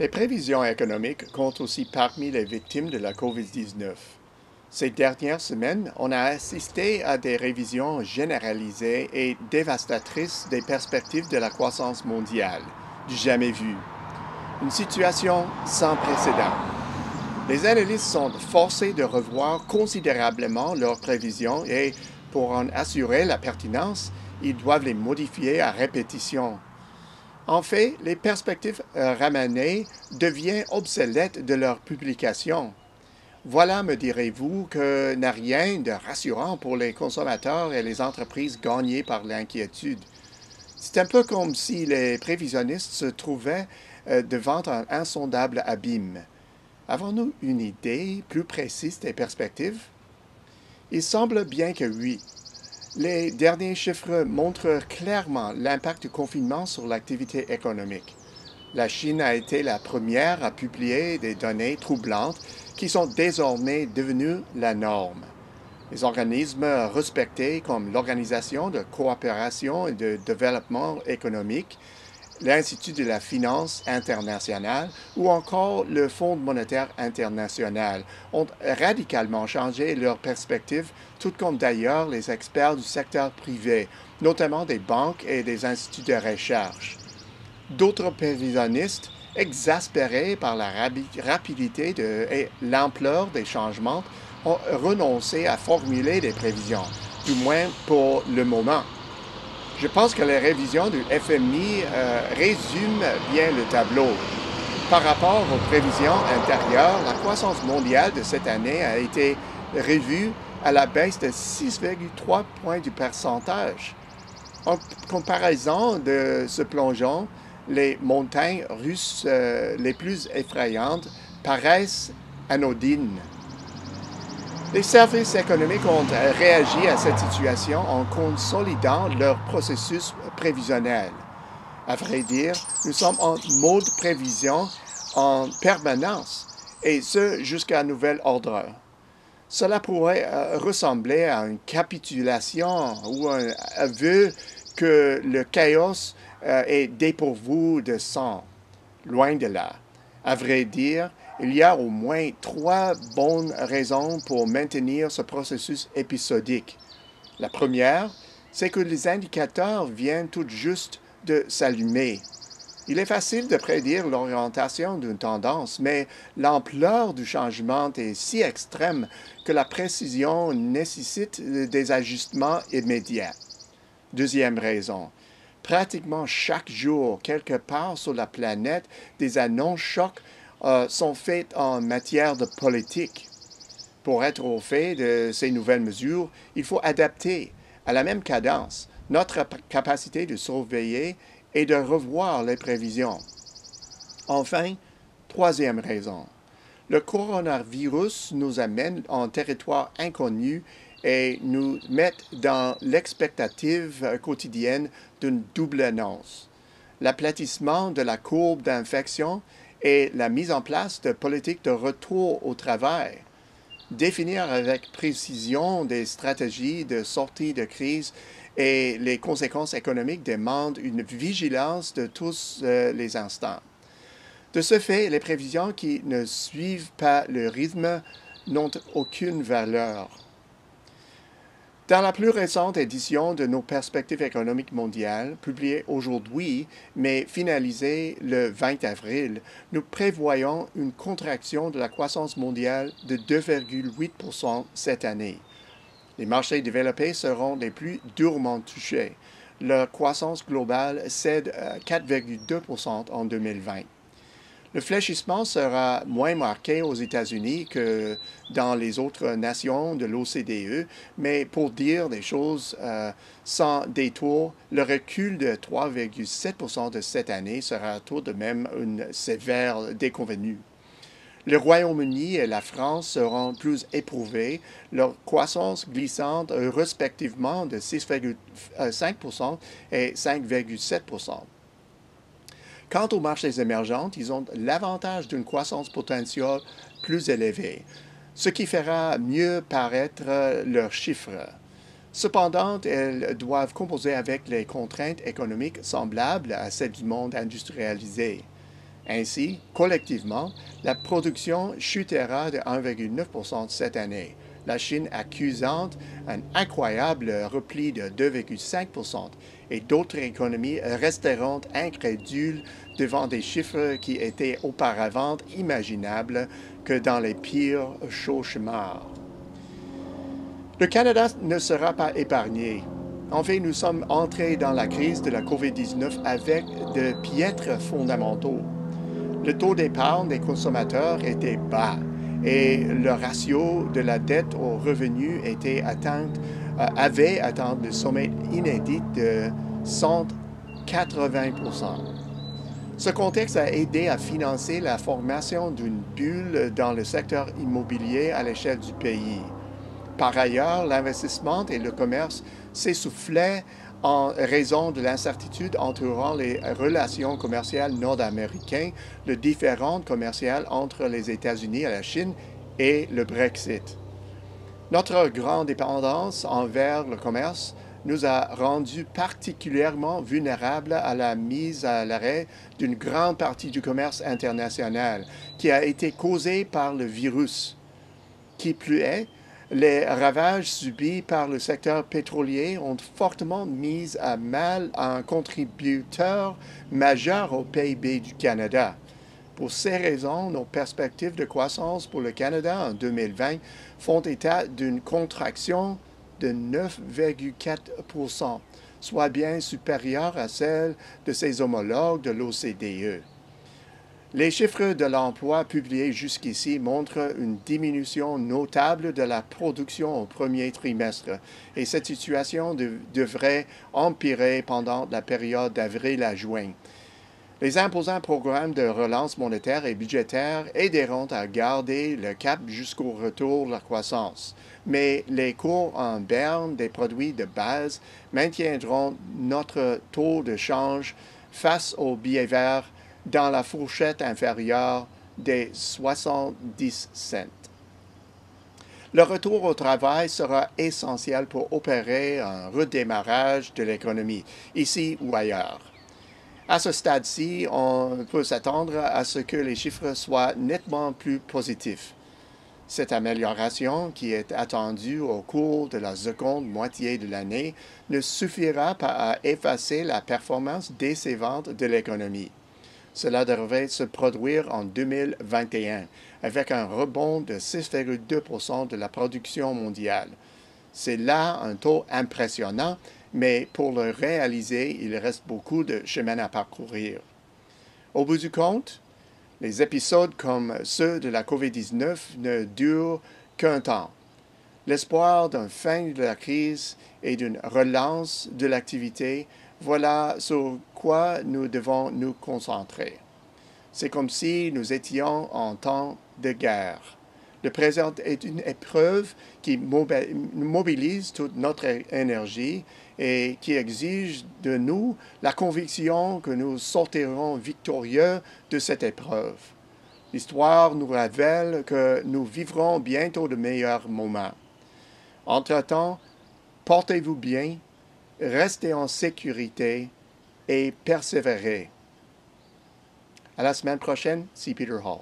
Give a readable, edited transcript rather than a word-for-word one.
Les prévisions économiques comptent aussi parmi les victimes de la COVID-19. Ces dernières semaines, on a assisté à des révisions généralisées et dévastatrices des perspectives de la croissance mondiale, du jamais vu. Une situation sans précédent. Les analystes sont forcés de revoir considérablement leurs prévisions et, pour en assurer la pertinence, ils doivent les modifier à répétition. En fait, les perspectives ramenées deviennent obsolètes de leur publication. Voilà, me direz-vous, que n'a rien de rassurant pour les consommateurs et les entreprises gagnées par l'inquiétude. C'est un peu comme si les prévisionnistes se trouvaient devant un insondable abîme. Avons-nous une idée plus précise des perspectives? Il semble bien que oui. Les derniers chiffres montrent clairement l'impact du confinement sur l'activité économique. La Chine a été la première à publier des données troublantes qui sont désormais devenues la norme. Les organismes respectés comme l'Organisation de coopération et de développement économique, l'Institut de la finance internationale ou encore le Fonds monétaire international ont radicalement changé leurs perspectives, tout comme d'ailleurs les experts du secteur privé, notamment des banques et des instituts de recherche. D'autres prévisionnistes, exaspérés par la rapidité et l'ampleur des changements, ont renoncé à formuler des prévisions, du moins pour le moment. Je pense que les révisions du FMI résument bien le tableau. Par rapport aux prévisions antérieures, la croissance mondiale de cette année a été revue à la baisse de 6,3 points du pourcentage. En comparaison de ce plongeon, les montagnes russes les plus effrayantes paraissent anodines. Les services économiques ont réagi à cette situation en consolidant leur processus prévisionnel. À vrai dire, nous sommes en mode prévision en permanence, et ce jusqu'à nouvel ordre. Cela pourrait ressembler à une capitulation ou un aveu que le chaos est dépourvu de sens. Loin de là. À vrai dire, il y a au moins 3 bonnes raisons pour maintenir ce processus épisodique. La première, c'est que les indicateurs viennent tout juste de s'allumer. Il est facile de prédire l'orientation d'une tendance, mais l'ampleur du changement est si extrême que la précision nécessite des ajustements immédiats. Deuxième raison, pratiquement chaque jour, quelque part sur la planète, des annonces chocs sont faites en matière de politique. Pour être au fait de ces nouvelles mesures, il faut adapter à la même cadence notre capacité de surveiller et de revoir les prévisions. Enfin, troisième raison, le coronavirus nous amène en territoire inconnu et nous met dans l'expectative quotidienne d'une double annonce. L'aplatissement de la courbe d'infection et la mise en place de politiques de retour au travail. Définir avec précision des stratégies de sortie de crise et les conséquences économiques demandent une vigilance de tous les instants. De ce fait, les prévisions qui ne suivent pas le rythme n'ont aucune valeur. Dans la plus récente édition de nos perspectives économiques mondiales, publiée aujourd'hui, mais finalisée le 20 avril, nous prévoyons une contraction de la croissance mondiale de 2,8% cette année. Les marchés développés seront les plus durement touchés. Leur croissance globale cède à 4,2% en 2020. Le fléchissement sera moins marqué aux États-Unis que dans les autres nations de l'OCDE, mais pour dire des choses sans détour, le recul de 3,7% de cette année sera tout de même une sévère déconvenue. Le Royaume-Uni et la France seront plus éprouvés, leur croissance glissante respectivement de 6,5% et 5,7%. Quant aux marchés émergents, ils ont l'avantage d'une croissance potentielle plus élevée, ce qui fera mieux paraître leurs chiffres. Cependant, elles doivent composer avec les contraintes économiques semblables à celles du monde industrialisé. Ainsi, collectivement, la production chutera de 1,9% cette année, la Chine accusant un incroyable repli de 2,5% et d'autres économies resteront incrédules devant des chiffres qui étaient auparavant imaginables que dans les pires cauchemars. Le Canada ne sera pas épargné. En fait, nous sommes entrés dans la crise de la COVID-19 avec de piètres fondamentaux. Le taux d'épargne des consommateurs était bas et le ratio de la dette aux revenus avait atteint le sommet inédit de 180%. Ce contexte a aidé à financer la formation d'une bulle dans le secteur immobilier à l'échelle du pays. Par ailleurs, l'investissement et le commerce s'essoufflaient en raison de l'incertitude entourant les relations commerciales nord-américaines, le différend commercial entre les États-Unis et la Chine et le Brexit. Notre grande dépendance envers le commerce nous a rendus particulièrement vulnérables à la mise à l'arrêt d'une grande partie du commerce international qui a été causée par le virus. Qui plus est, les ravages subis par le secteur pétrolier ont fortement mis à mal un contributeur majeur au PIB du Canada. Pour ces raisons, nos perspectives de croissance pour le Canada en 2020 font état d'une contraction de 9,4%, soit bien supérieure à celle de ses homologues de l'OCDE. Les chiffres de l'emploi publiés jusqu'ici montrent une diminution notable de la production au premier trimestre et cette situation devrait empirer pendant la période d'avril à juin. Les imposants programmes de relance monétaire et budgétaire aideront à garder le cap jusqu'au retour de la croissance, mais les cours en berne des produits de base maintiendront notre taux de change face au billet vert dans la fourchette inférieure des 70 cents. Le retour au travail sera essentiel pour opérer un redémarrage de l'économie, ici ou ailleurs. À ce stade-ci, on peut s'attendre à ce que les chiffres soient nettement plus positifs. Cette amélioration, qui est attendue au cours de la seconde moitié de l'année, ne suffira pas à effacer la performance décevante de l'économie. Cela devrait se produire en 2021, avec un rebond de 6,2% de la production mondiale. C'est là un taux impressionnant, mais pour le réaliser, il reste beaucoup de chemin à parcourir. Au bout du compte, les épisodes comme ceux de la COVID-19 ne durent qu'un temps. L'espoir d'une fin de la crise et d'une relance de l'activité, voilà sur quoi nous devons nous concentrer. C'est comme si nous étions en temps de guerre. Le présent est une épreuve qui mobilise toute notre énergie et qui exige de nous la conviction que nous sortirons victorieux de cette épreuve. L'histoire nous révèle que nous vivrons bientôt de meilleurs moments. Entre-temps, portez-vous bien, restez en sécurité et persévérez. À la semaine prochaine, c'est Peter Hall.